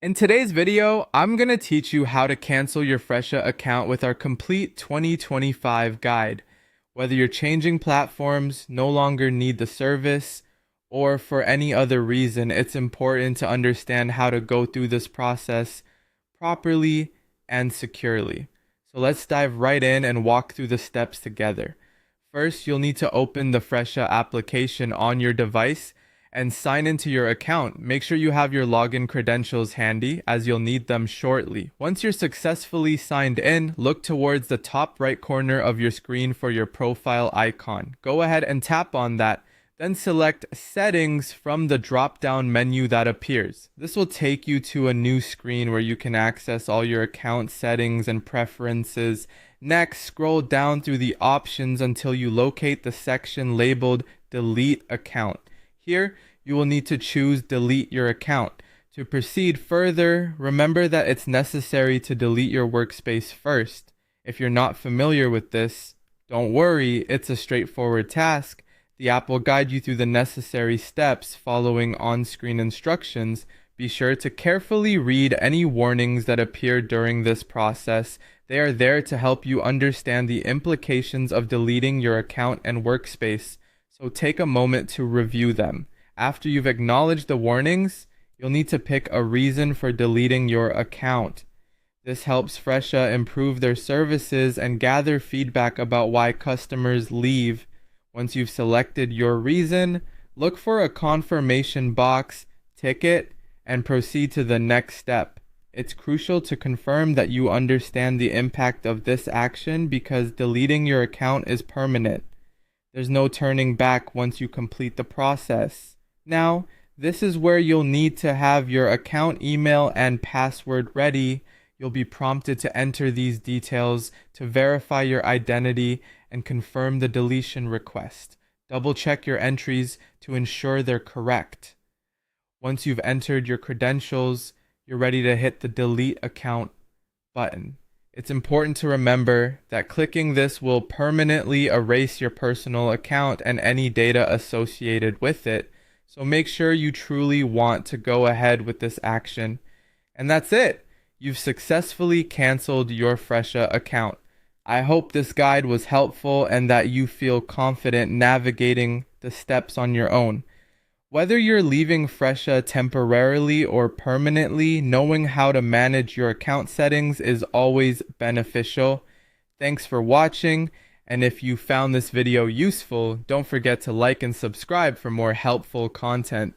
In today's video, I'm going to teach you how to cancel your Fresha account with our complete 2025 guide. Whether you're changing platforms, no longer need the service, or for any other reason, it's important to understand how to go through this process properly and securely. So let's dive right in and walk through the steps together. First, you'll need to open the Fresha application on your device and sign into your account. Make sure you have your login credentials handy as you'll need them shortly. Once you're successfully signed in, look towards the top right corner of your screen for your profile icon. Go ahead and tap on that. Then select Settings from the drop-down menu that appears. This will take you to a new screen where you can access all your account settings and preferences. Next, scroll down through the options until you locate the section labeled Delete Account. Here, you will need to choose Delete Your Account. To proceed further, remember that it's necessary to delete your workspace first. If you're not familiar with this, don't worry, it's a straightforward task. The app will guide you through the necessary steps following on-screen instructions. Be sure to carefully read any warnings that appear during this process. They are there to help you understand the implications of deleting your account and workspace. So take a moment to review them. After you've acknowledged the warnings, you'll need to pick a reason for deleting your account. This helps Fresha improve their services and gather feedback about why customers leave. Once you've selected your reason, look for a confirmation box, tick it, and proceed to the next step. It's crucial to confirm that you understand the impact of this action because deleting your account is permanent. There's no turning back once you complete the process. Now, this is where you'll need to have your account email and password ready. You'll be prompted to enter these details to verify your identity and confirm the deletion request. Double check your entries to ensure they're correct. Once you've entered your credentials, you're ready to hit the Delete Account button. It's important to remember that clicking this will permanently erase your personal account and any data associated with it, so make sure you truly want to go ahead with this action. And that's it! You've successfully canceled your Fresha account. I hope this guide was helpful and that you feel confident navigating the steps on your own. Whether you're leaving Fresha temporarily or permanently, knowing how to manage your account settings is always beneficial. Thanks for watching, and if you found this video useful, don't forget to like and subscribe for more helpful content.